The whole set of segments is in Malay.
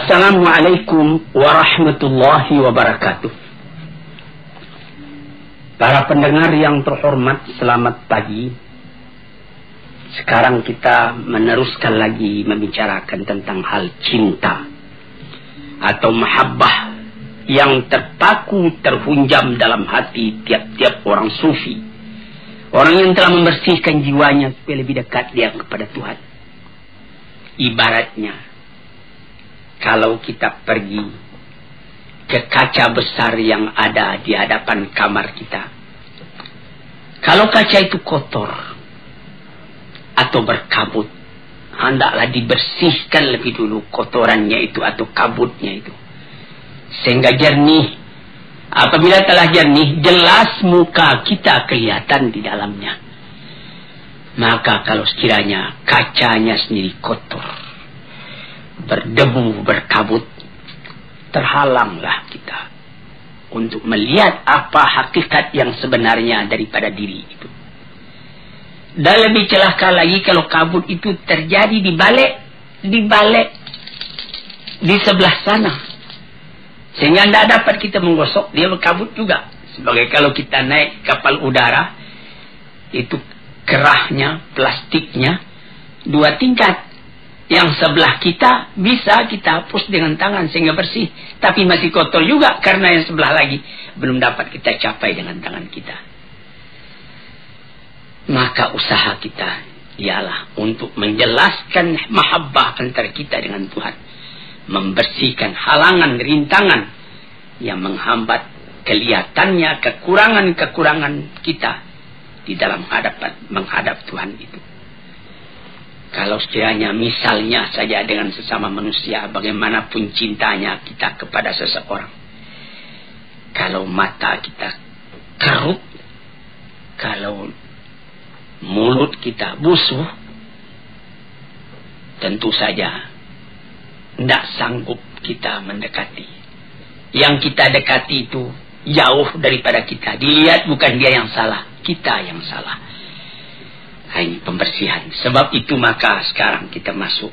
Assalamualaikum warahmatullahi wabarakatuh. Para pendengar yang terhormat, selamat pagi. Sekarang kita meneruskan lagi membicarakan tentang hal cinta atau mahabbah yang terpaku terhunjam dalam hati tiap-tiap orang sufi. Orang yang telah membersihkan jiwanya supaya lebih dekat dia kepada Tuhan. Ibaratnya, kalau kita pergi ke kaca besar yang ada di hadapan kamar kita. Kalau kaca itu kotor atau berkabut, hendaklah dibersihkan lebih dulu kotorannya itu atau kabutnya itu. Sehingga jernih. Apabila telah jernih, jelas muka kita kelihatan di dalamnya. Maka kalau sekiranya kacanya sendiri kotor, berdebu, berkabut, terhalanglah kita untuk melihat apa hakikat yang sebenarnya daripada diri itu. Dan lebih celaka lagi kalau kabut itu terjadi di balik di sebelah sana, sehingga tidak dapat kita menggosok, dia berkabut juga. Sebagai kalau kita naik kapal udara, itu kerahnya, plastiknya 2 tingkat. Yang sebelah kita bisa kita hapus dengan tangan sehingga bersih. Tapi masih kotor juga karena yang sebelah lagi belum dapat kita capai dengan tangan kita. Maka usaha kita ialah untuk menjelaskan mahabbah antara kita dengan Tuhan. Membersihkan halangan, rintangan yang menghambat kelihatannya kekurangan-kekurangan kita di dalam menghadap Tuhan itu. Kalau sekiranya misalnya saja dengan sesama manusia, bagaimanapun cintanya kita kepada seseorang. Kalau mata kita kerut, kalau mulut kita busuk, tentu saja tidak sanggup kita mendekati. Yang kita dekati itu jauh daripada kita. Dilihat bukan dia yang salah, kita yang salah. Ini pembersihan. Sebab itu maka sekarang kita masuk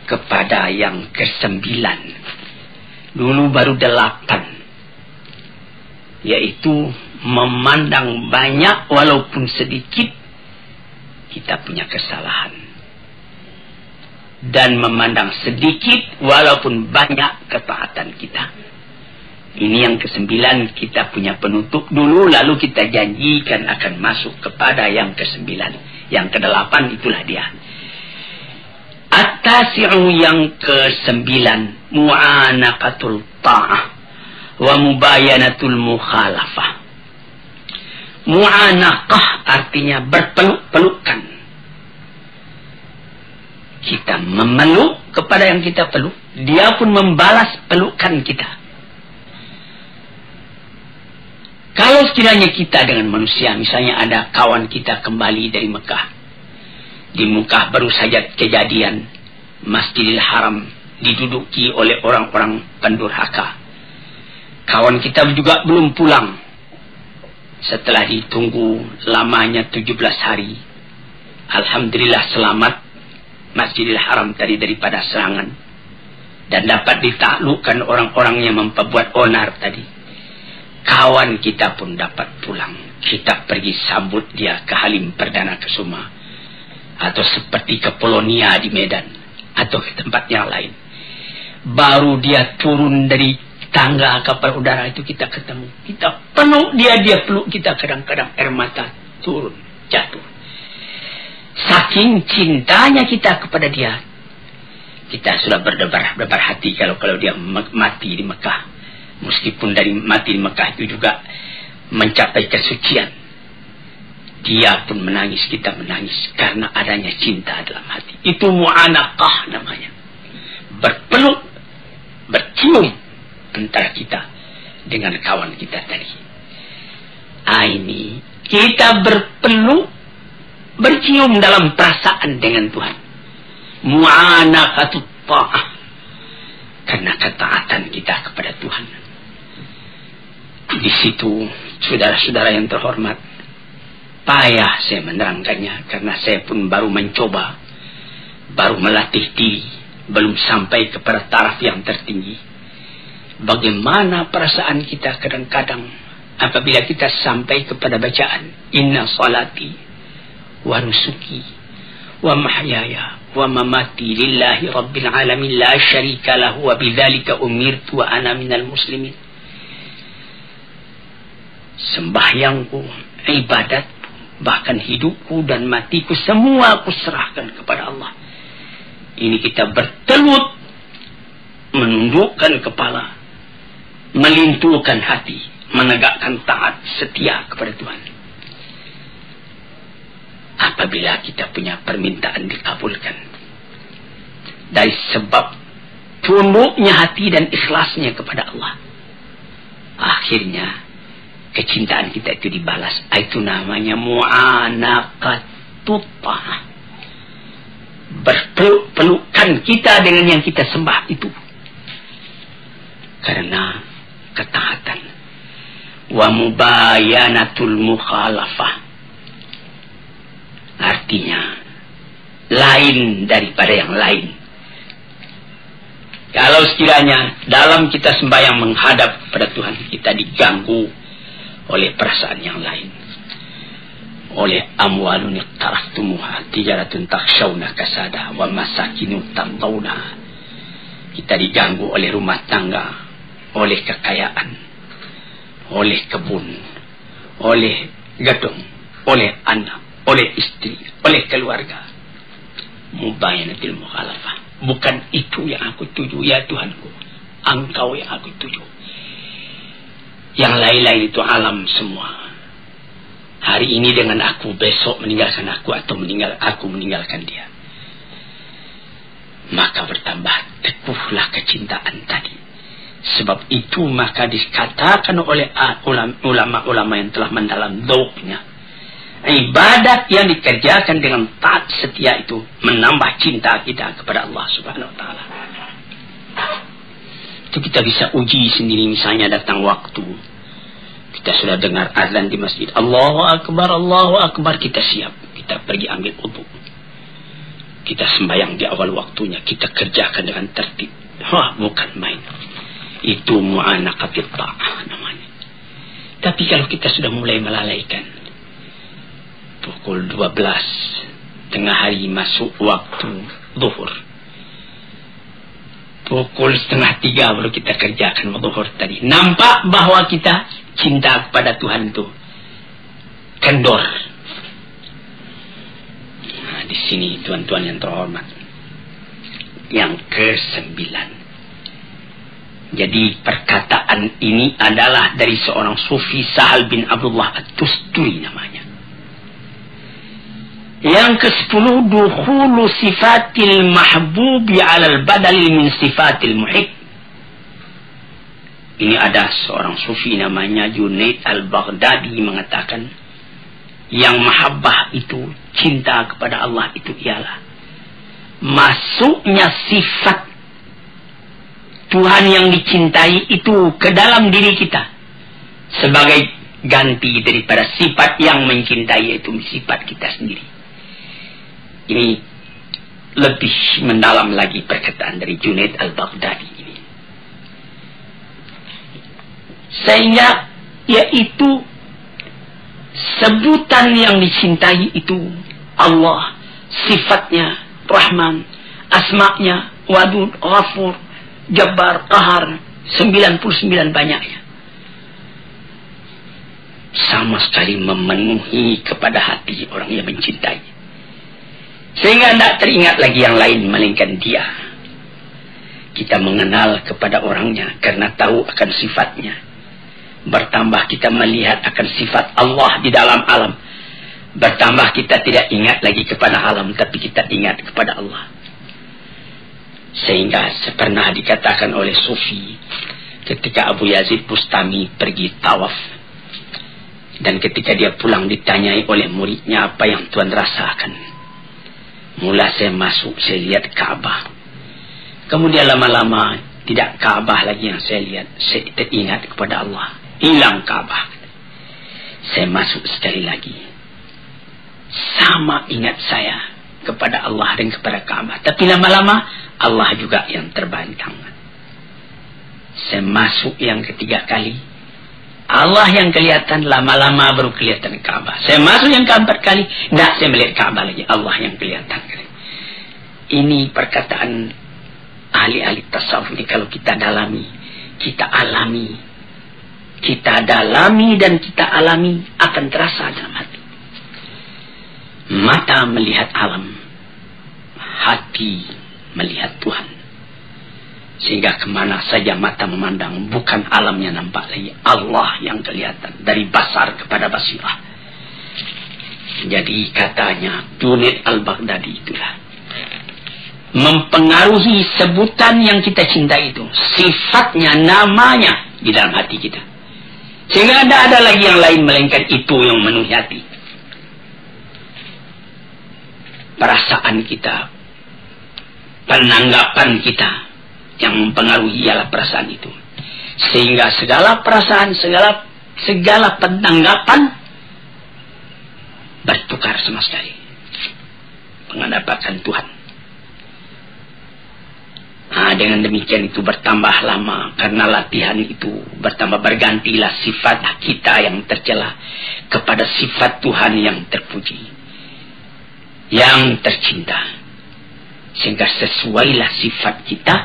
kepada yang ke-9. Dulu baru 8. Yaitu memandang banyak walaupun sedikit kita punya kesalahan. Dan memandang sedikit walaupun banyak ketaatan kita. Ini yang ke-9, kita punya penutup dulu, lalu kita janjikan akan masuk kepada yang ke-9. Yang ke-8 itulah dia. At-tasi'u yang ke-9, mu'anaqatul ta'ah wa mubayanatul mukhalafah. Mu'anaqah artinya berpeluk-pelukan. Kita memeluk kepada yang kita peluk, dia pun membalas pelukan kita. Kalau sekiranya kita dengan manusia, misalnya ada kawan kita kembali dari Mekah. Di Mekah baru saja kejadian Masjidil Haram diduduki oleh orang-orang pendurhaka. Kawan kita juga belum pulang. Setelah ditunggu lamanya 17 hari. Alhamdulillah selamat Masjidil Haram tadi daripada serangan. Dan dapat ditaklukkan orang-orang yang memperbuat onar tadi. Kawan kita pun dapat pulang. Kita pergi sambut dia ke Halim Perdana Kusuma. Atau seperti ke Polonia di Medan. Atau ke tempat yang lain. Baru dia turun dari tangga kapal udara itu kita ketemu. Kita penuh dia peluk kita, kadang-kadang air mata turun, jatuh. Saking cintanya kita kepada dia. Kita sudah berdebar hati kalau dia mati di Mekah. Meskipun dari mati di Mekah itu juga mencapai kesucian. Dia pun menangis, kita menangis. Karena adanya cinta dalam hati. Itu mu'anaqah namanya. Berpeluk, bercium antara kita dengan kawan kita tadi. Ini kita berpeluk, bercium dalam perasaan dengan Tuhan. Mu'anaqatut ta'ah. Karena ketaatan kita kepada Tuhan. Di situ, saudara-saudara yang terhormat, payah saya menerangkannya karena saya pun baru mencoba, baru melatih diri belum sampai kepada taraf yang tertinggi. Bagaimana perasaan kita kadang-kadang apabila kita sampai kepada bacaan inna salati wa nusuki wa mahyaya wa mamati lillahi rabbil alamin la syarika lahu wa bidzalika umirtu wa ana minal muslimin. Sembahyangku, ibadat, bahkan hidupku dan matiku semua aku serahkan kepada Allah. Ini kita bertelut, menundukkan kepala, melintuhkan hati, menegakkan taat setia kepada Tuhan. Apabila kita punya permintaan dikabulkan dari sebab tunduknya hati dan ikhlasnya kepada Allah, akhirnya kecintaan kita itu dibalas. Itu namanya mu'anaqatut ta'ah. Berpeluk-pelukan kita dengan yang kita sembah itu karena ketaatan. Wa mubayanatul mukhalafah, artinya lain daripada yang lain. Kalau sekiranya dalam kita sembahyang menghadap pada Tuhan, kita diganggu oleh perasaan yang lain, oleh amwalun iqtaraftumuha tijaratun takhshawna kasada wa masakinu tardawna. Kita diganggu oleh rumah tangga, oleh kekayaan, oleh kebun, oleh gedung, oleh anak, oleh istri, oleh keluarga. Mubayanatil mukhalafah. Bukan itu yang aku tuju ya Tuhanku, Engkau yang aku tuju. Yang lain-lain itu alam semua. Hari ini dengan aku, besok meninggalkan aku, atau aku meninggalkan dia. Maka bertambah teguhlah kecintaan tadi. Sebab itu maka dikatakan oleh ulama-ulama yang telah mendalam dzauqnya, ibadat yang dikerjakan dengan taat setia itu menambah cinta kita kepada Allah Subhanahu wa taala. Itu kita bisa uji sendiri. Misalnya datang waktu, kita sudah dengar azan di masjid, Allahu Akbar, kita siap, kita pergi ambil wudu, kita sembahyang di awal waktunya, kita kerjakan dengan tertib. Wah, bukan main. Itu mu'anaqatut ta'ah namanya. Tapi kalau kita sudah mulai melalaikan, pukul 12 tengah hari masuk waktu zuhur, pukul 2:30 baru kita kerjakan zuhur tadi, nampak bahwa kita cinta kepada Tuhan itu kendor. Nah, di sini tuan-tuan yang terhormat, yang ke-9. Jadi perkataan ini adalah dari seorang sufi, Sahal bin Abdullah At-Tusturi namanya. Yang ke-10, dukhulu sifatil mahbubi alal badali min sifatil muhib. Ini ada seorang sufi namanya Junaid al-Baghdadi mengatakan, yang mahabbah itu, cinta kepada Allah itu ialah masuknya sifat Tuhan yang dicintai itu ke dalam diri kita sebagai ganti daripada sifat yang mencintai, yaitu sifat kita sendiri. Ini lebih mendalam lagi perkataan dari Junaid al-Baghdadi ini. Sehingga yaitu sebutan yang dicintai itu Allah, sifatnya Rahman, asma'nya Wadud, Ghafur, Jabbar, Qahar, 99 banyaknya, sama sekali memenuhi kepada hati orang yang mencintai, sehingga tidak teringat lagi yang lain melainkan dia. Kita mengenal kepada orangnya karena tahu akan sifatnya. Bertambah kita melihat akan sifat Allah di dalam alam. Bertambah kita tidak ingat lagi kepada alam, tapi kita ingat kepada Allah. Sehingga pernah dikatakan oleh Sufi, ketika Abu Yazid Bustami pergi tawaf, dan ketika dia pulang ditanyai oleh muridnya, apa yang Tuan rasakan? Mula saya masuk, saya lihat Ka'bah. Kemudian lama-lama tidak Ka'bah lagi yang saya lihat, saya teringat kepada Allah. Hilang Ka'bah. Saya masuk sekali lagi, sama ingat saya kepada Allah dan kepada Ka'bah. Tapi lama-lama Allah juga yang terbantang. Saya masuk yang ketiga kali, Allah yang kelihatan, lama-lama baru kelihatan Ka'bah. Saya masuk yang keempat kali, enggak, saya melihat Ka'bah lagi, Allah yang kelihatan. Ini perkataan ahli-ahli tasawuf ini, kalau kita dalami, kita alami, kita dalami dan kita alami, akan terasa dalam hati. Mata melihat alam, hati melihat Tuhan. Sehingga kemana saja mata memandang, bukan alamnya nampak lagi, Allah yang kelihatan. Dari basar kepada basirah. Jadi katanya Junaid al-Baghdadi itulah mempengaruhi sebutan yang kita cinta itu, sifatnya, namanya di dalam hati kita. Sehingga tidak ada lagi yang lain melainkan itu yang memenuhi hati. Perasaan kita, penanggapan kita yang mempengaruhi ialah perasaan itu. Sehingga segala perasaan, segala penanggapan bertukar sama sekali. Menghadapkan Tuhan. Dengan demikian itu bertambah lama, karena latihan itu bertambah, bergantilah sifat kita yang tercela kepada sifat Tuhan yang terpuji, yang tercinta. Sehingga sesuailah sifat kita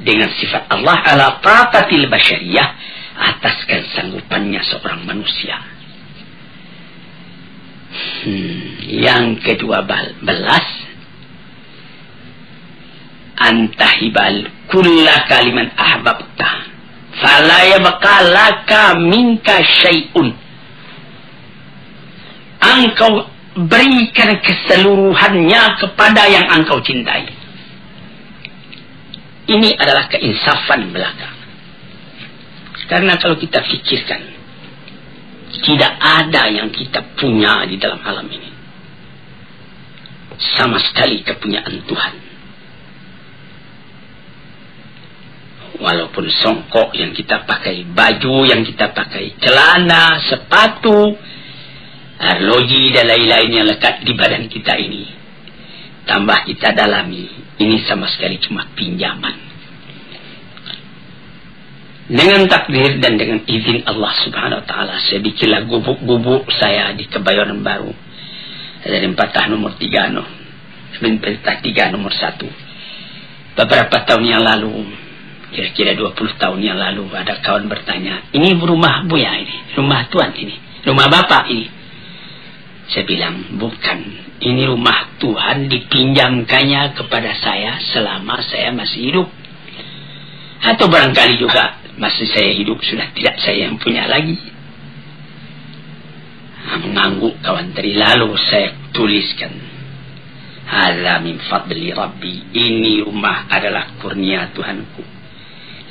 dengan sifat Allah ala taqatil basyariyah, atas kesanggupannya seorang manusia. Yang kedua belas, antahibal kulla kaliman ahbabta fala yabqa laka minka syai'un. Engkau berikan keseluruhannya kepada yang engkau cintai. Ini adalah keinsafan belaka. Karena kalau kita fikirkan, tidak ada yang kita punya di dalam alam ini sama sekali kepunyaan Tuhan. Walaupun songkok yang kita pakai, baju yang kita pakai, celana, sepatu, arloji dan lain-lain yang lekat di badan kita ini, tambah kita dalami, ini sama sekali cuma pinjaman. Dengan takdir dan dengan izin Allah subhanahu wa ta'ala, saya bikinlah gubuk-gubuk saya di Kebayoran Baru. Dari Patah nomor 3, Patah 3 nomor 1. Beberapa tahun yang lalu, kira-kira 20 tahun yang lalu, ada kawan bertanya, ini rumah Buya ini, rumah Tuhan ini, rumah Bapak ini. Saya bilang, bukan, ini rumah Tuhan, dipinjamkannya kepada saya selama saya masih hidup. Atau barangkali juga masih saya hidup sudah tidak saya yang punya lagi. Mengangguk kawan tadi, lalu saya tuliskan, hadza min fadli Rabbi, ini rumah adalah kurnia Tuhanku.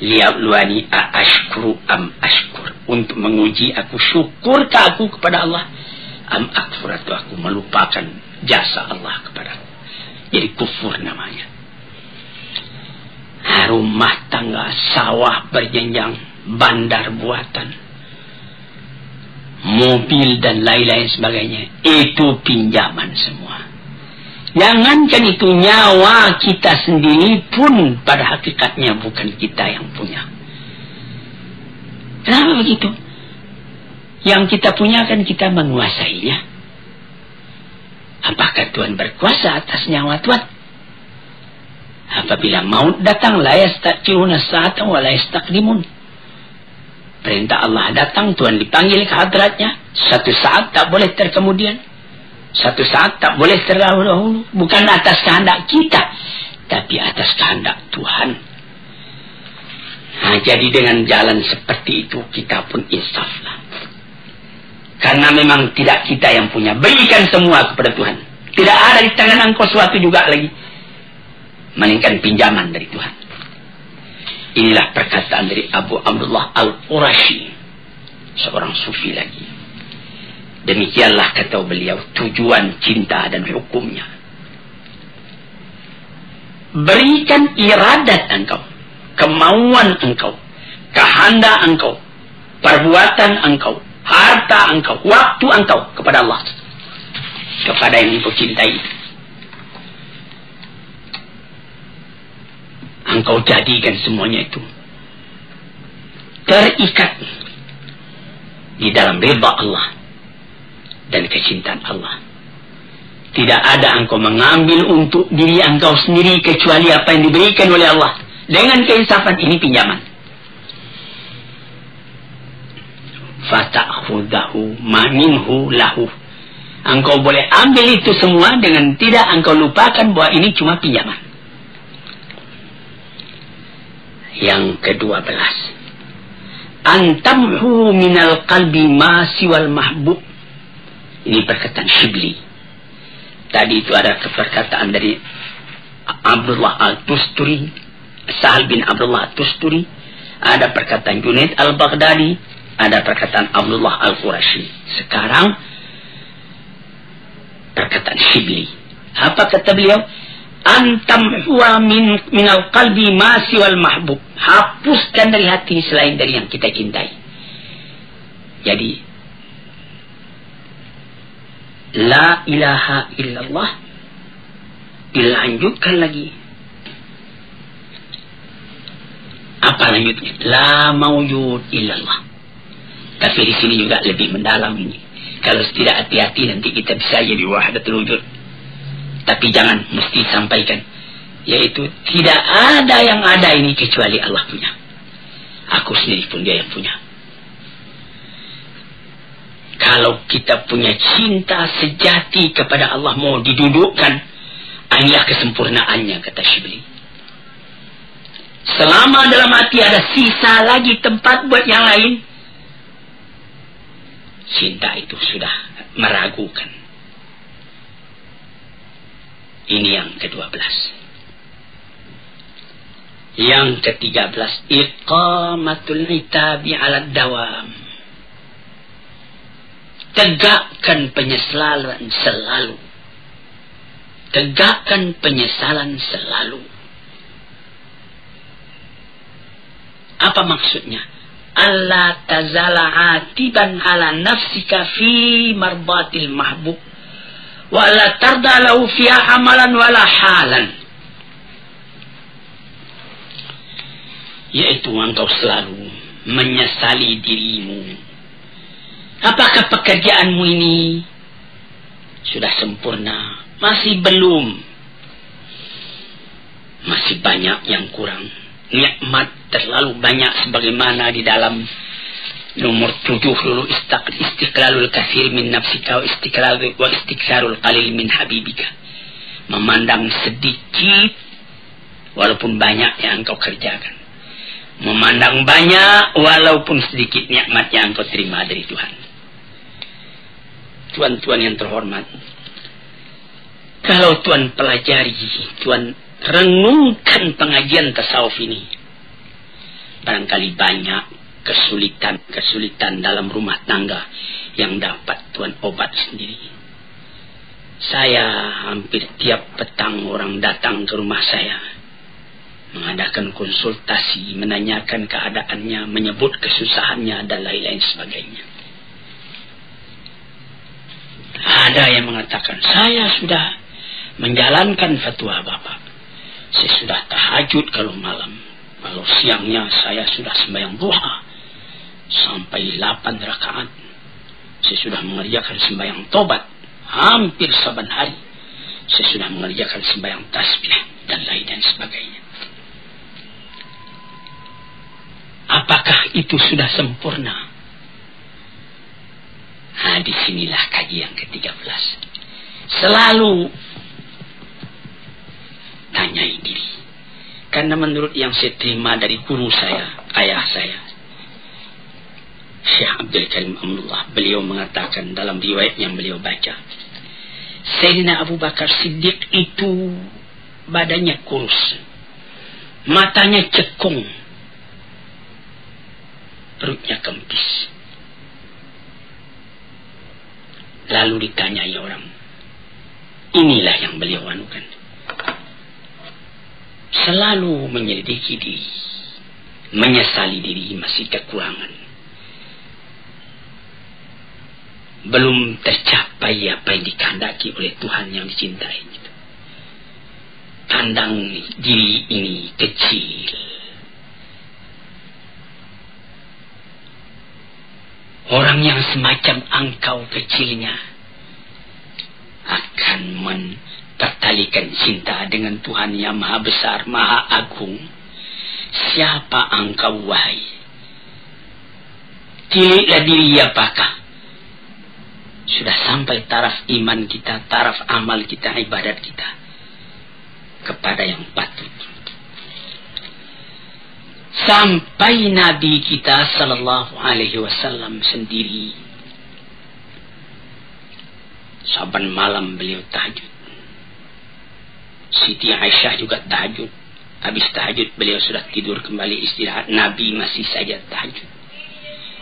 Liyabluwani ashkuru am ashkur, untuk menguji aku syukurkah aku kepada Allah, am akfur, atau aku melupakan jasa Allah kepadaku. Jadi kufur namanya. Rumah tangga, sawah berjenjang, bandar buatan, mobil dan lain-lain sebagainya, itu pinjaman semua. Jangankan itu, nyawa kita sendiri pun pada hakikatnya bukan kita yang punya. Kenapa begitu? Yang kita punya kan kita menguasainya. Apakah Tuhan berkuasa atas nyawa Tuhan? Apabila maut datang, la yastaqiruna sa'atan wa la yastaqdimun. Perintah Allah datang, Tuhan dipanggil ke hadratnya, satu saat tak boleh terkemudian, satu saat tak boleh terdahulu. Bukan atas kehendak kita, tapi atas kehendak Tuhan. Jadi dengan jalan seperti itu, kita pun insaflah. Karena memang tidak kita yang punya. Berikan semua kepada Tuhan. Tidak ada di tangan engkau suatu juga lagi, melainkan pinjaman dari Tuhan. Inilah perkataan dari Abu Abdullah Al-Qurashi, seorang sufi lagi. Demikianlah kata beliau tujuan cinta dan hukumnya. Berikan iradat engkau, kemauan engkau, kehendak engkau, perbuatan engkau, harta engkau, waktu engkau kepada Allah, kepada yang engkau cintai. engkau jadikan semuanya itu terikat di dalam ridha Allah dan kecintaan Allah. Tidak ada engkau mengambil untuk diri engkau sendiri kecuali apa yang diberikan oleh Allah. Dengan keinsafan ini pinjaman. Fata'khudahu minhu lahu. Engkau boleh ambil itu semua dengan tidak engkau lupakan bahwa ini cuma pinjaman. Yang ke-12. Antamhu minal qalbi ma siwal mahbub. Ini perkataan Shibli. Tadi itu ada perkataan dari Abdullah Al-Tusturi, Sahal bin Abdullah Al-Tusturi. Ada perkataan Junaid Al-Baghdadi. Ada perkataan Abdullah Al-Qurashi. Sekarang perkataan Shibli. Apa kata beliau? Antamhuwa minal qalbi ma siwal mahbub. Hapuskan dari hati selain dari yang kita cintai. Jadi la ilaha illallah dilanjutkan lagi. Apa lanjutnya? La mawjud illallah. Tapi di sini juga lebih mendalam ini. Kalau tidak hati-hati nanti kita bisa jadi wahdatul wujud. Tapi jangan mesti sampaikan. Yaitu tidak ada yang ada ini kecuali Allah punya. Aku sendiri pun dia yang punya. Kalau kita punya cinta sejati kepada Allah mau didudukkan, inilah kesempurnaannya, kata Shibli. Selama dalam hati ada sisa lagi tempat buat yang lain, cinta itu sudah meragukan. Ini yang ke-12. Yang ke-13, iqamatul itabi 'ala dawam. Tegakkan penyesalan selalu. Tegakkan penyesalan selalu. Apa maksudnya? Allah tazala atiban ala nafsika fi marbatil mahbub wa la tarda lahu fiha amalan wala halan. Yaitu engkau selalu menyesali dirimu. Apakah pekerjaanmu ini sudah sempurna? Masih belum. Masih banyak yang kurang. Nikmat terlalu banyak sebagaimana di dalam nomor 7 dulu, istiqlalul kathir min nafsika wa istiqsarul qalil min habibika. Memandang sedikit walaupun banyak yang engkau kerjakan. Memandang banyak walaupun sedikit nikmat yang engkau terima dari Tuhan. Tuan-tuan yang terhormat, kalau Tuan pelajari, Tuan renungkan pengajian tasawuf ini, barangkali banyak kesulitan dalam rumah tangga yang dapat Tuan obat sendiri. Saya hampir tiap petang orang datang ke rumah saya, mengadakan konsultasi, menanyakan keadaannya, menyebut kesusahannya dan lain-lain sebagainya. Ada yang mengatakan, saya sudah menjalankan fatwa Bapak. Saya sudah tahajud kalau malam. Kalau siangnya saya sudah sembahyang duha sampai 8 rakaat. Saya sudah mengerjakan sembahyang tobat hampir saban hari. Saya sudah mengerjakan sembahyang tasbih dan lain dan sebagainya. Apakah itu sudah sempurna? Nah, disinilah kaji yang ke-13. Selalu tanyai diri. Karena menurut yang saya terima dari guru saya, ayah saya, Syekh Abdul Karim Amrullah, beliau mengatakan dalam riwayat yang beliau baca, Sayyidina Abu Bakar Siddiq itu badannya kurus, matanya cekung, perutnya kempis. Lalu ditanyai orang, inilah yang beliau anukan. Selalu menyelidiki diri, menyesali diri masih kekurangan. Belum tercapai apa yang dikehendaki oleh Tuhan yang dicintai. memandang diri ini kecil. Orang yang semacam engkau kecilnya akan mempertalikan cinta dengan Tuhan yang maha besar, maha agung. Siapa engkau wahai? Tiliklah diri apakah sudah sampai taraf iman kita, taraf amal kita, ibadat kita kepada yang patut. Sampai Nabi kita sallallahu alaihi wasallam sendiri saban malam beliau tahajud. Siti Aisyah juga tahajud. Habis tahajud beliau sudah tidur kembali istirahat. Nabi masih saja tahajud.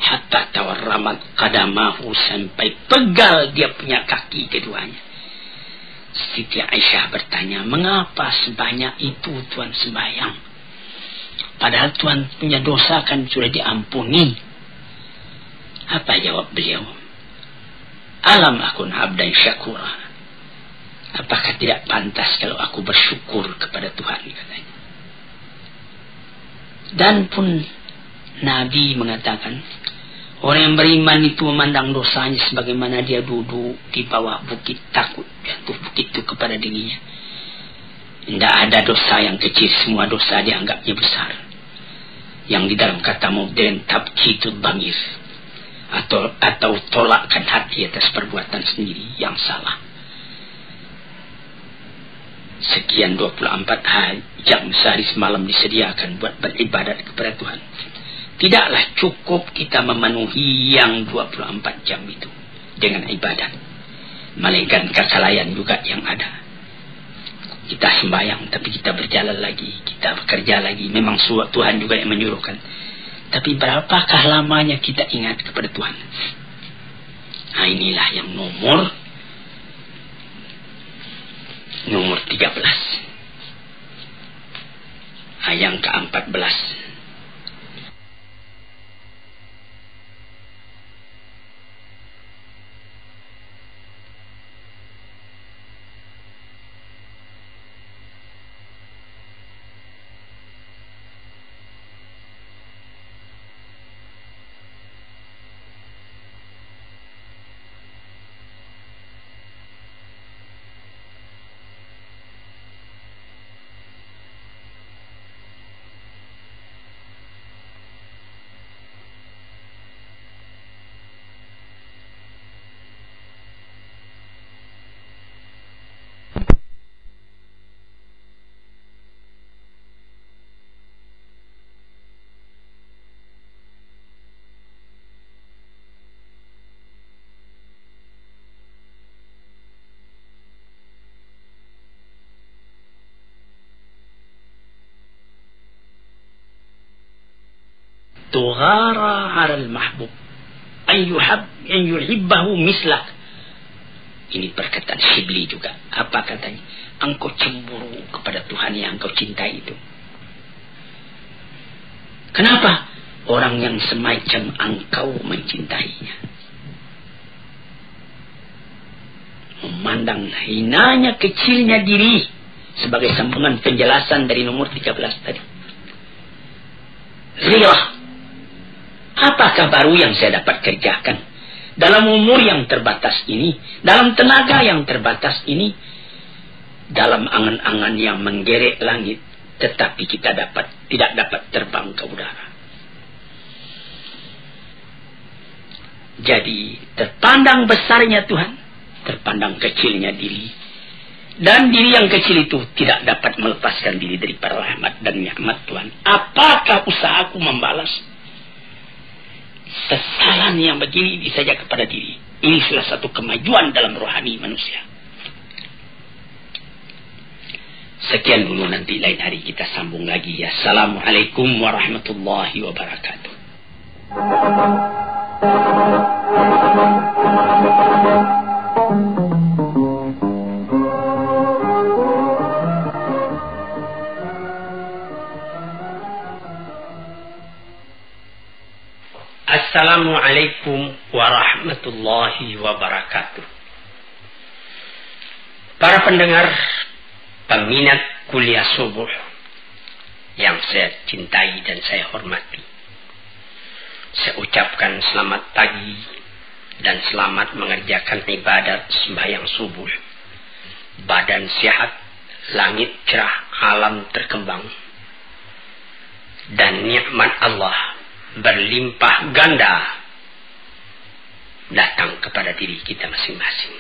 Hatta tawarramat qadamahu, sampai pegal dia punya kaki keduanya. Siti Aisyah bertanya, mengapa sebanyak itu Tuhan sembahyang? Padahal Tuhan punya dosa kan sudah diampuni. Apa jawab beliau? Alam akun abdan syakura. Apakah tidak pantas kalau aku bersyukur kepada Tuhan, katanya. Dan pun Nabi mengatakan, orang yang beriman itu memandang dosanya sebagaimana dia duduk di bawah bukit, takut jatuh bukit itu kepada dirinya. Tidak ada dosa yang kecil, semua dosa dianggapnya besar. Yang di dalam kata modern tabkitul bangir, atau tolakkan hati atas perbuatan sendiri yang salah. Sekian 24 jam sehari semalam disediakan buat beribadat kepada Tuhan. Tidaklah cukup kita memenuhi yang 24 jam itu dengan ibadat. Melainkan kelalaian juga yang ada. Kita sembahyang, tapi kita berjalan lagi, kita bekerja lagi. Memang Tuhan juga yang menyuruhkan. Tapi berapakah lamanya kita ingat kepada Tuhan? Nah, inilah yang nomor 13. Yang ke-14. Tughara 'alal mahbub an yuhibbahu mislak. Ini perkataan Syibli juga. Apa katanya? Engkau cemburu kepada Tuhan yang engkau cintai itu. Kenapa? Orang yang semacam engkau mencintainya. Memandang hinanya, kecilnya diri, sebagai sambungan penjelasan dari nomor 13 tadi. Ghirah. Apakah baru yang saya dapat kerjakan dalam umur yang terbatas ini, dalam tenaga yang terbatas ini, dalam angan-angan yang menggerek langit, tetapi kita tidak dapat terbang ke udara. Jadi terpandang besarnya Tuhan, terpandang kecilnya diri, dan diri yang kecil itu tidak dapat melepaskan diri dari rahmat dan nikmat Tuhan. Apakah usahaku membalas kesalahan yang begini saja kepada diri? Ini salah satu kemajuan dalam rohani manusia. Sekian dulu, nanti lain hari kita sambung lagi. Assalamualaikum warahmatullahi wabarakatuh. Assalamualaikum warahmatullahi wabarakatuh. Para pendengar peminat kuliah subuh yang saya cintai dan saya hormati. Saya ucapkan selamat pagi dan selamat mengerjakan ibadat sembahyang subuh. Badan sehat, langit cerah, alam terkembang, dan nikmat Allah berlimpah ganda datang kepada diri kita masing-masing.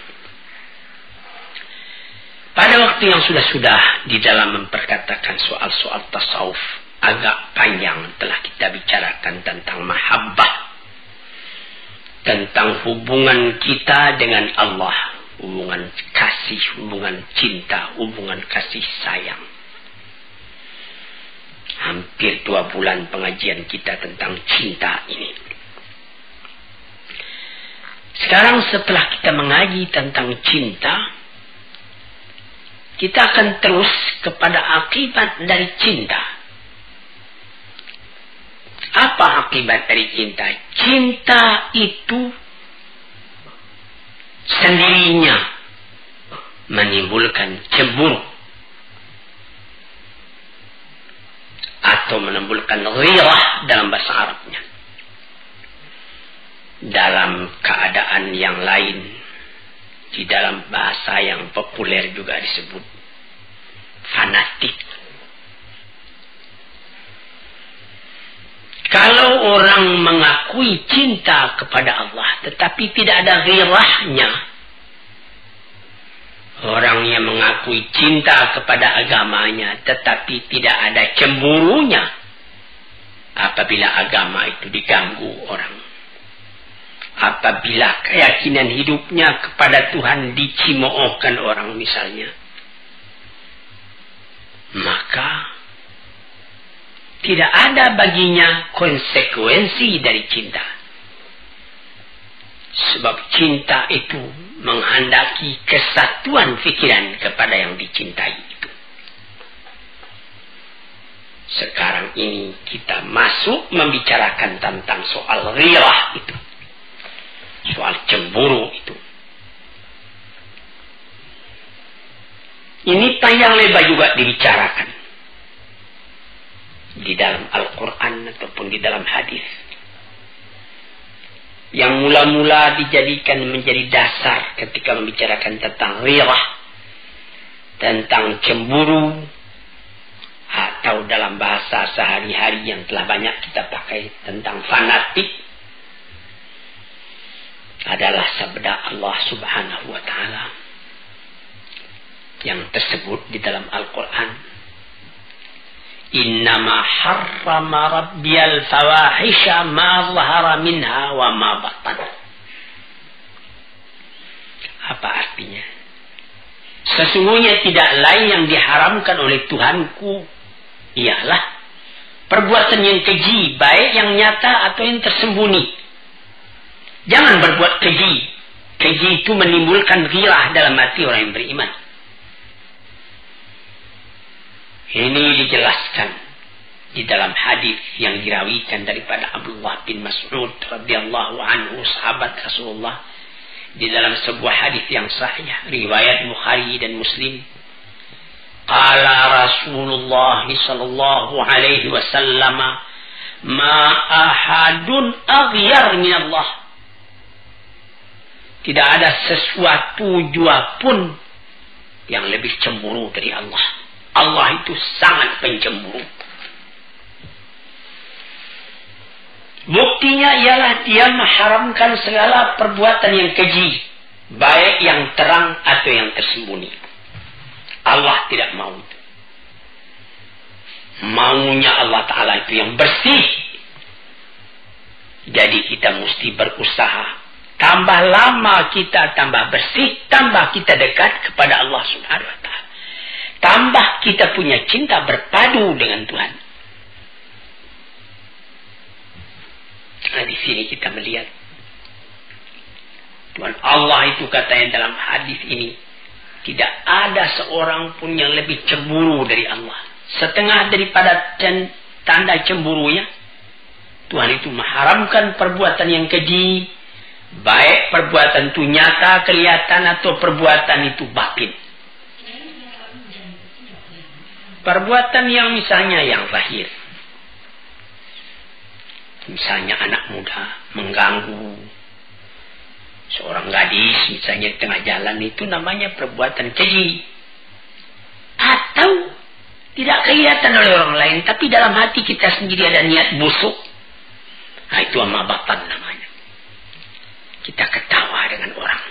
Pada waktu yang sudah-sudah di dalam memperkatakan soal-soal tasawuf, agak panjang telah kita bicarakan tentang mahabbah, tentang hubungan kita dengan Allah, hubungan kasih, hubungan cinta, hubungan kasih sayang. Hampir 2 bulan pengajian kita tentang cinta ini. Sekarang setelah kita mengaji tentang cinta, kita akan terus kepada akibat dari cinta. Apa akibat dari cinta? Cinta itu sendirinya menimbulkan cemburu atau menimbulkan ghirah dalam bahasa Arabnya. Dalam keadaan yang lain, di dalam bahasa yang populer juga disebut fanatik. Kalau orang mengakui cinta kepada Allah tetapi tidak ada ghirahnya, orang yang mengakui cinta kepada agamanya tetapi tidak ada cemburunya apabila agama itu diganggu orang, apabila keyakinan hidupnya kepada Tuhan dicimoohkan orang misalnya, maka tidak ada baginya konsekuensi dari cinta. Sebab cinta itu menghendaki kesatuan pikiran kepada yang dicintai itu. Sekarang ini kita masuk membicarakan tentang soal ghirah itu, soal cemburu itu. Ini panjang lebar juga dibicarakan di dalam Al-Quran ataupun di dalam hadis, yang mula-mula dijadikan menjadi dasar ketika membicarakan tentang ghirah, tentang cemburu, atau dalam bahasa sehari-hari yang telah banyak kita pakai tentang fanatik, adalah sabda Allah Subhanahu wa Ta'ala yang tersebut di dalam Al-Quran. Innama harrama rabbiyal fawahisha ma zahara minha wa ma batan. Apa artinya? Sesungguhnya tidak lain yang diharamkan oleh Tuhanku ialah perbuatan yang keji, baik yang nyata atau yang tersembunyi. Jangan berbuat keji. Keji itu menimbulkan ghirah dalam hati orang yang beriman. Ini dijelaskan di dalam hadis yang dirawikan daripada Abdullah bin Mas'ud radhiyallahu anhu, sahabat Rasulullah, di dalam sebuah hadis yang sahih riwayat Bukhari dan Muslim. Qala Rasulullah sallallahu alaihi wasallam, ma ahadun aghyar min Allah. Tidak ada sesuatu jua pun yang lebih cemburu dari Allah. Allah itu sangat pencemburu. Buktinya ialah dia mengharamkan segala perbuatan yang keji, baik yang terang atau yang tersembunyi. Allah tidak mau itu. Maunya Allah Ta'ala itu yang bersih. Jadi kita mesti berusaha. Tambah lama kita tambah bersih, tambah kita dekat kepada Allah Subhanahu wa Ta'ala. Tambah kita punya cinta berpadu dengan Tuhan. Nah, di sini kita melihat Tuhan Allah itu katanya dalam hadis ini, tidak ada seorang pun yang lebih cemburu dari Allah. Setengah daripada tanda cemburunya, Tuhan itu mengharamkan perbuatan yang keji, baik perbuatan itu nyata kelihatan atau perbuatan itu batin. Perbuatan yang misalnya yang zahir. Misalnya anak muda mengganggu seorang gadis misalnya di tengah jalan, itu namanya perbuatan keji. Atau tidak kelihatan oleh orang lain, tapi dalam hati kita sendiri ada niat busuk. Nah, itu amabatan namanya. Kita ketawa dengan orang,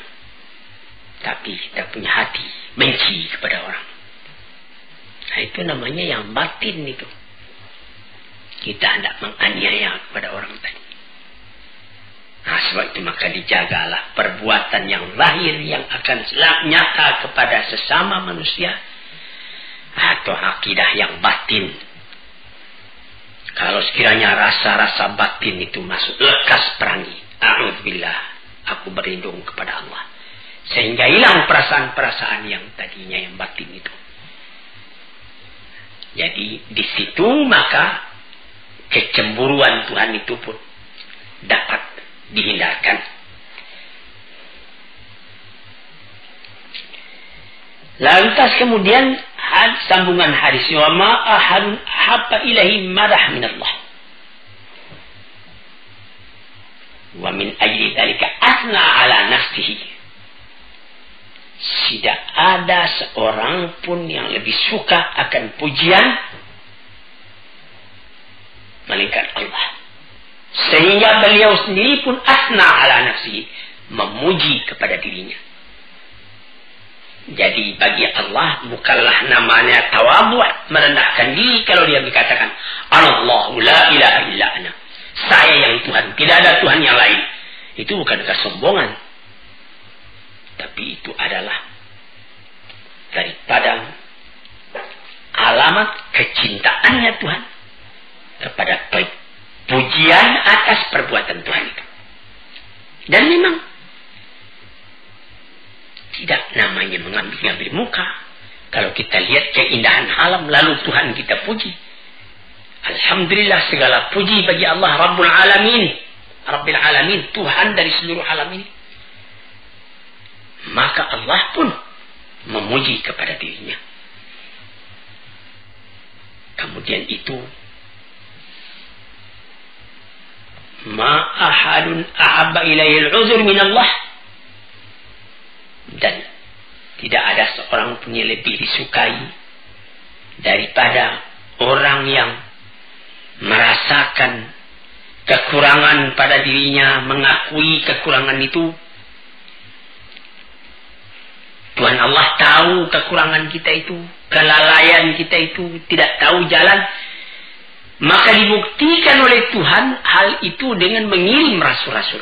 tapi kita punya hati benci kepada orang. Nah, itu namanya yang batin itu. Kita hendak menganiaya kepada orang tadi. Nah, sebab itu maka dijagalah perbuatan yang lahir yang akan nyata kepada sesama manusia, atau akidah yang batin. Kalau sekiranya rasa-rasa batin itu masuk, lekas perangi. A'udzubillah, aku berlindung kepada Allah. Sehingga hilang perasaan-perasaan yang tadinya yang batin itu. Jadi di situ maka kecemburuan Tuhan itu pun dapat dihindarkan. Lantas kemudian sambungan hadis, wa ma ahadun habba ilahi madah min Allah. Wa min ajli dzalika asna ala nafsihi. Tidak ada seorang pun yang lebih suka akan pujian melainkan Allah. Sehingga beliau sendiri pun asna ala nafsihi, memuji kepada dirinya. Jadi bagi Allah bukanlah namanya tawadhu', merendahkan diri kalau dia dikatakan Allahu la ilaha illa ana. Saya yang Tuhan, tidak ada Tuhan yang lain. Itu bukan kesombongan. Tapi itu adalah daripada alamat kecintaannya Tuhan kepada pujian atas perbuatan Tuhan itu. Dan memang tidak namanya mengambil muka. Kalau kita lihat keindahan alam lalu Tuhan kita puji. Alhamdulillah, segala puji bagi Allah Rabbul Alamin. Rabbil Alamin, Tuhan dari seluruh alam ini. Maka Allah pun memuji kepada dirinya. Kemudian itu, ma ahadun ahabba ilayhi al-uzur min Allah. Dan tidak ada seorang pun yang lebih disukai daripada orang yang merasakan kekurangan pada dirinya, mengakui kekurangan itu. Tuhan Allah tahu kekurangan kita itu, kelalaian kita itu, tidak tahu jalan. Maka dibuktikan oleh Tuhan hal itu dengan mengirim rasul-rasul.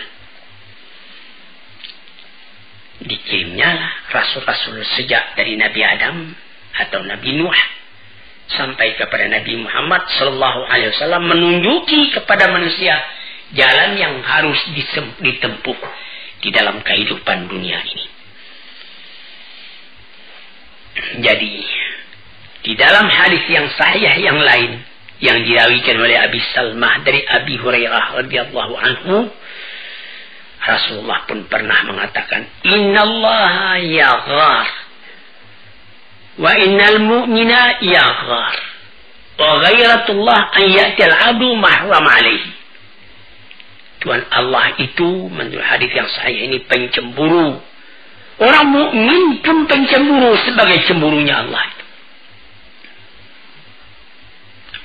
Dikirimnya rasul-rasul sejak dari Nabi Adam atau Nabi Nuh sampai kepada Nabi Muhammad sallallahu alaihi wasallam, menunjuki kepada manusia jalan yang harus ditempuh di dalam kehidupan dunia ini. Jadi di dalam hadis yang sahih yang lain yang dirawikan oleh Abi Salmah dari Abi Hurairah radhiyallahu anhu, Rasulullah pun pernah mengatakan, innallaha yaghar wa innal mu'mina yaghar wa ghairatullah an ya'til 'abdu mahram 'alaihi. Tuhan Allah itu menurut hadis yang sahih ini pencemburu. Orang mukmin pun pencemburu sebagai cemburunya Allah itu.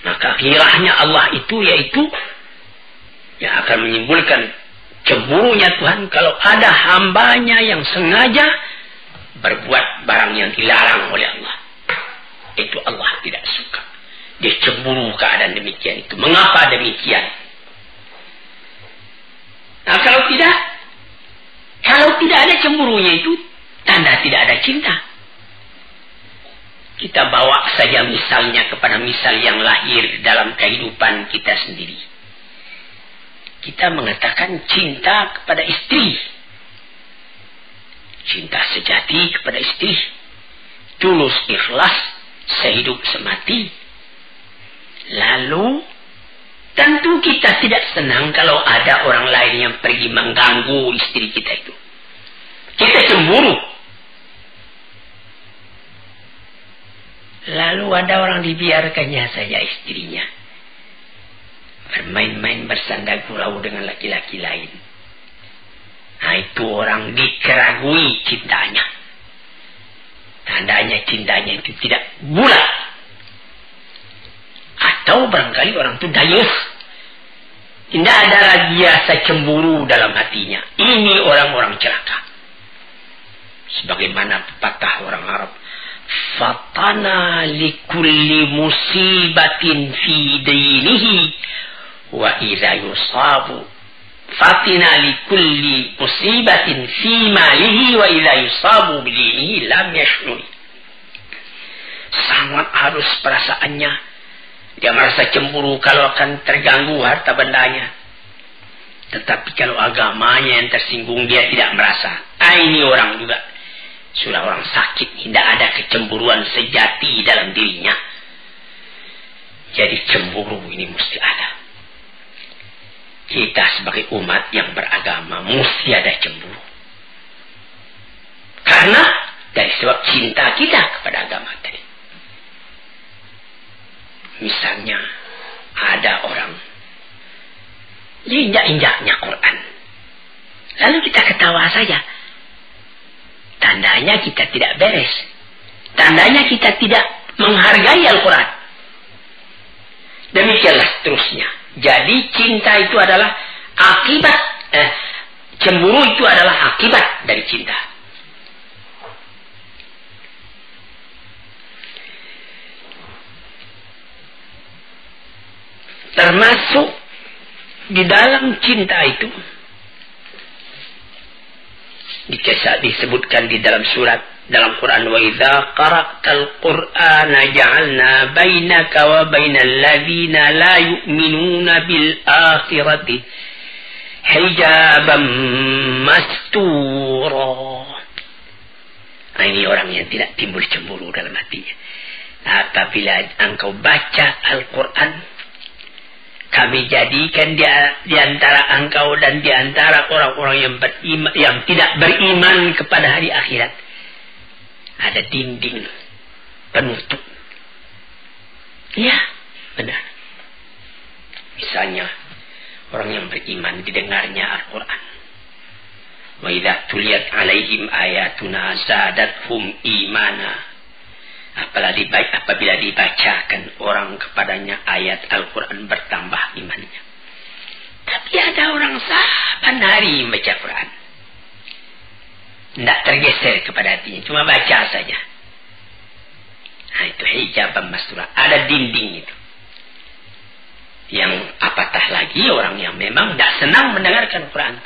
Maka ghirahnya Allah itu yaitu yang akan menimbulkan cemburunya Tuhan kalau ada hambanya yang sengaja berbuat barang yang dilarang oleh Allah. Itu Allah tidak suka. Dia cemburu keadaan demikian itu. Mengapa demikian? Nah, kalau tidak ada cemburunya itu, tanda tidak ada cinta. Kita bawa saja misalnya kepada misal yang lahir dalam kehidupan kita sendiri. Kita mengatakan cinta kepada istri. Cinta sejati kepada istri. Tulus ikhlas, sehidup semati. Lalu tentu kita tidak senang kalau ada orang lain yang pergi mengganggu istri kita itu. Kita cemburu. Lalu ada orang dibiarkannya saja istrinya bermain-main bersanda gurau dengan laki-laki lain. Nah, itu orang dikeragui cintanya. Tandanya cintanya itu tidak bulat. Atau barangkali orang itu dayus. Tidak ada lagi rasa cemburu dalam hatinya. Ini orang-orang celaka. Sebagaimana pepatah orang Arab, fatana likulli musibatin fi dinihi wa idza yusabu fatina likulli musibatin fi malihi wa idza yusabu bidinihi lam yashuri. Sangat harus perasaannya. Dia merasa cemburu kalau akan terganggu harta bendanya. Tetapi kalau agamanya yang tersinggung, dia tidak merasa. Ini orang juga sudah orang sakit, tidak ada kecemburuan sejati dalam dirinya. Jadi cemburu ini mesti ada. Kita sebagai umat yang beragama mesti ada cemburu. Karena dari sebab cinta kita kepada agama tadi. Misalnya ada orang injak-injaknya Quran, lalu kita ketawa saja. Tandanya kita tidak beres. Tandanya kita tidak menghargai Al-Quran. Demikianlah seterusnya. Jadi cinta itu adalah akibat. Cemburu itu adalah akibat dari cinta. Termasuk di dalam cinta itu disebutkan di dalam surat dalam Quran, wa idza qara'tal qur'ana ja'alna bainaka wa bainal ladzina la yu'minuna bil akhirati hijaban mastura. Nah, ini orang yang tidak timbul cemburu dalam hatinya. Apabila engkau baca Al-Quran, kami jadikan di antara engkau dan di antara orang-orang yang beriman, yang tidak beriman kepada hari akhirat, ada dinding penutup. Ya, benar. Misalnya orang yang beriman didengarnya Al-Quran. Wa idza tuliyat alaihim ayatuna zadathum imana. Apabila dibacakan orang kepadanya ayat Al-Quran, bertambah imannya. Tapi ada orang saban hari membaca Quran, tidak tergeser kepada hatinya, cuma baca saja. Nah, itu hijaban mastura, ada dinding itu. Yang apatah lagi orang yang memang tidak senang mendengarkan Quran.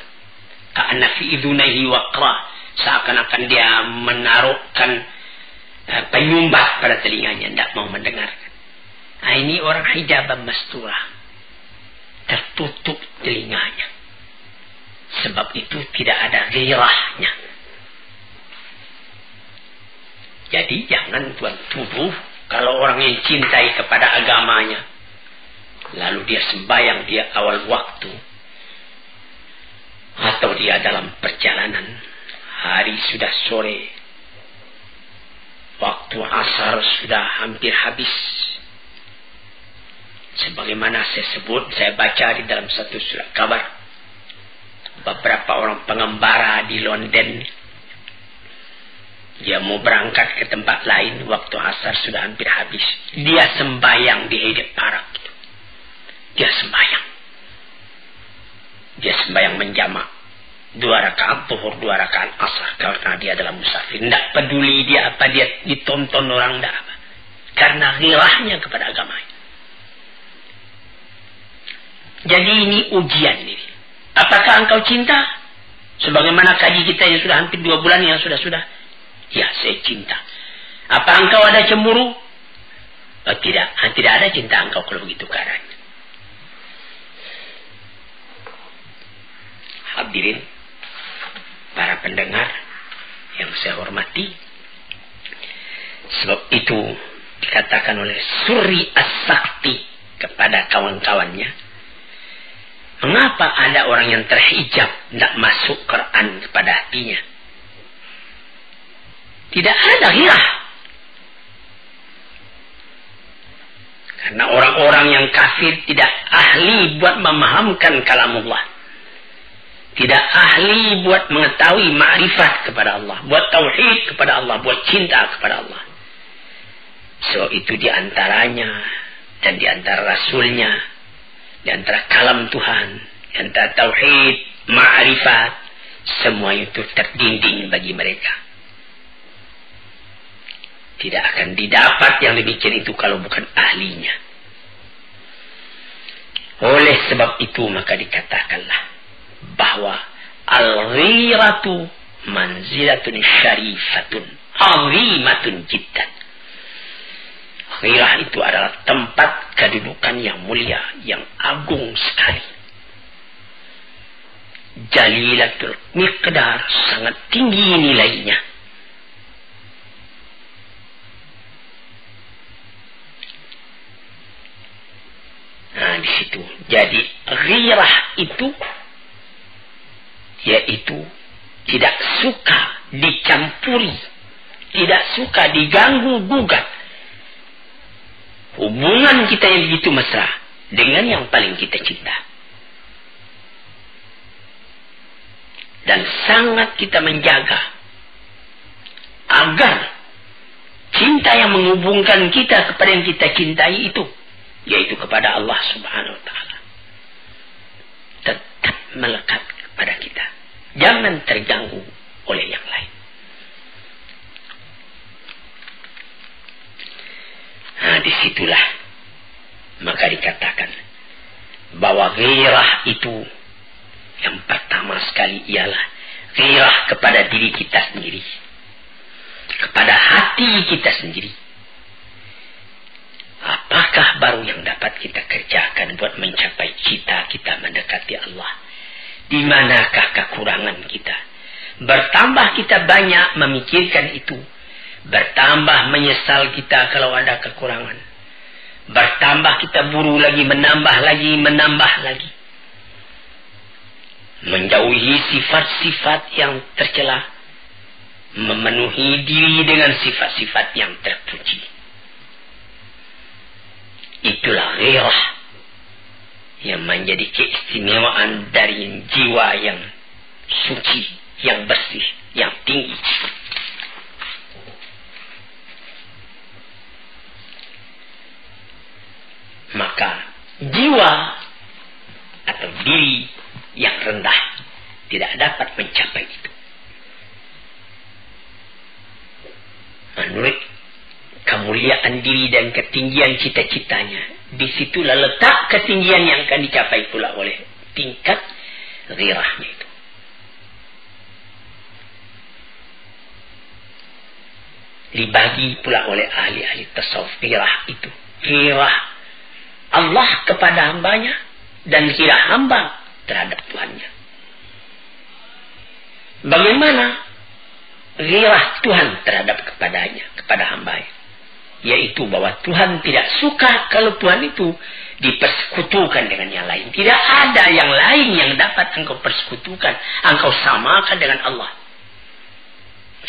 Ka'anna fi idhunaihi waqra, seakan-akan dia menaruhkan penyumbah pada telinganya, tidak mau mendengarkan. Nah, ini orang hijaban mastura, tertutup telinganya. Sebab itu tidak ada gairahnya. Jadi jangan tuan tuduh kalau orang yang cintai kepada agamanya, lalu dia sembahyang dia awal waktu, atau dia dalam perjalanan, hari sudah sore, waktu asar sudah hampir habis. Sebagaimana saya baca di dalam satu surat kabar, beberapa orang pengembara di London, dia mau berangkat ke tempat lain, waktu asar sudah hampir habis. Dia sembahyang di Hyde Park. Dia sembahyang menjamak. 2 rakaat zuhur, 2 rakaat asar, karena dia adalah musafir. Tidak peduli dia apa, dia ditonton orang, tidak apa. Karena ghirahnya kepada agama. Jadi ini ujian ini. Apakah engkau cinta? Sebagaimana kaji kita yang sudah hampir 2 bulan yang sudah. Ya, saya cinta. Apa engkau ada cemburu? Oh, tidak. Tidak ada cinta engkau kalau begitu keadaannya. Hadirin para pendengar yang saya hormati, sebab itu dikatakan oleh Suri As-Sakti kepada kawan-kawannya, mengapa ada orang yang terhijab tidak masuk Quran kepada hatinya? Tidak ada ghirah. Karena orang-orang yang kafir tidak ahli buat memahamkan kalamullah. Tidak ahli buat mengetahui ma'rifat kepada Allah. Buat tauhid kepada Allah. Buat cinta kepada Allah. So itu diantaranya. Dan diantara Rasulnya. Diantara kalam Tuhan. Diantara tauhid. Ma'rifat. Semua itu terdinding bagi mereka. Tidak akan didapat yang demikian itu kalau bukan ahlinya. Oleh sebab itu maka dikatakanlah bahwa al-ghiratu manzilatun syarifatun azimatun jiddan. Ghirah itu adalah tempat kedudukan yang mulia, yang agung sekali. Jalilatul miqdar, sangat tinggi nilainya. Nah, di situ. Jadi ghirah itu yaitu tidak suka dicampuri, tidak suka diganggu gugat hubungan kita yang begitu mesra dengan yang paling kita cinta. Dan sangat kita menjaga agar cinta yang menghubungkan kita kepada yang kita cintai itu, yaitu kepada Allah Subhanahu wa ta'ala, tetap melekat kepada kita. Jangan terganggu oleh yang lain. Nah, disitulah maka dikatakan bahwa ghirah itu yang pertama sekali ialah ghirah kepada diri kita sendiri, kepada hati kita sendiri. Apakah baru yang dapat kita kerjakan buat mencapai cita kita mendekati Allah? Di manakah kekurangan kita? Bertambah kita banyak memikirkan itu. Bertambah menyesal kita kalau ada kekurangan. Bertambah kita buru lagi, menambah lagi. Menjauhi sifat-sifat yang tercela. Memenuhi diri dengan sifat-sifat yang terpuji. Itulah ghirah yang menjadi keistimewaan dari jiwa yang suci, yang bersih, yang tinggi. Maka jiwa atau diri yang rendah tidak dapat mencapai itu. Menurut kemuliaan diri dan ketinggian cita-citanya, disitulah letak ketinggian yang akan dicapai pula oleh tingkat ghirahnya itu. Dibagi pula oleh ahli-ahli tasawuf ghirah itu. Ghirah Allah kepada hambanya dan ghirah hamba terhadap Tuhannya. Bagaimana ghirah Tuhan terhadap kepada hambanya? Yaitu bahwa Tuhan tidak suka kalau Tuhan itu dipersekutukan dengan yang lain. Tidak ada yang lain yang dapat engkau persekutukan, engkau samakan dengan Allah.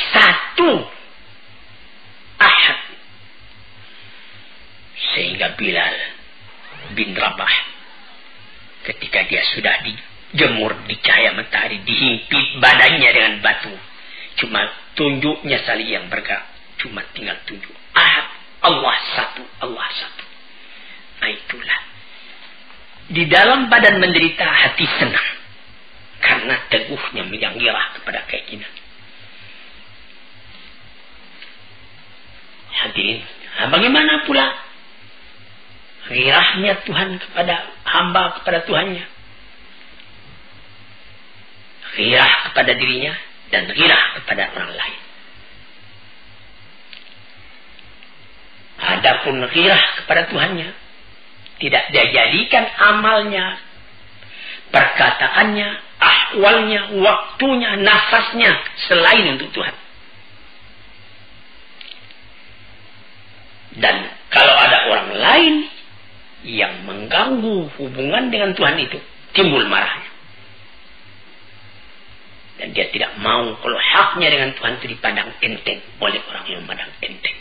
Satu, ahad. Sehingga Bilal bin Rabah, ketika dia sudah dijemur di cahaya matahari, dihimpit badannya dengan batu, cuma tunjuknya saling yang bergerak, cuma tinggal tunjuk ahad, Allah satu, Allah satu. Nah, itulah di dalam badan menderita, hati senang karena teguhnya yang ghirah kepada keyakinan. Hadirin, bagaimana pula ghirahnya Tuhan kepada hamba, kepada Tuhannya? Ghirah kepada dirinya dan ghirah kepada orang lain. Adapun ghirah kepada Tuhannya, tidak dia jadikan amalnya, perkataannya, ahwalnya, waktunya, nafasnya selain untuk Tuhan. Dan kalau ada orang lain yang mengganggu hubungan dengan Tuhan itu, timbul marahnya. Dan dia tidak mau kalau haknya dengan Tuhan itu dipandang enteng oleh orang yang memandang enteng.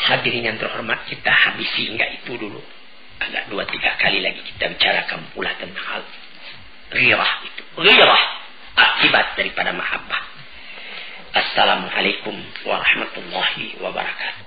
Hadirin yang terhormat, kita habisi enggak itu dulu. Agak 2-3 kali lagi kita bicarakan pula tentang hal ghirah itu. Ghirah akibat daripada mahabbah. Assalamualaikum warahmatullahi wabarakatuh.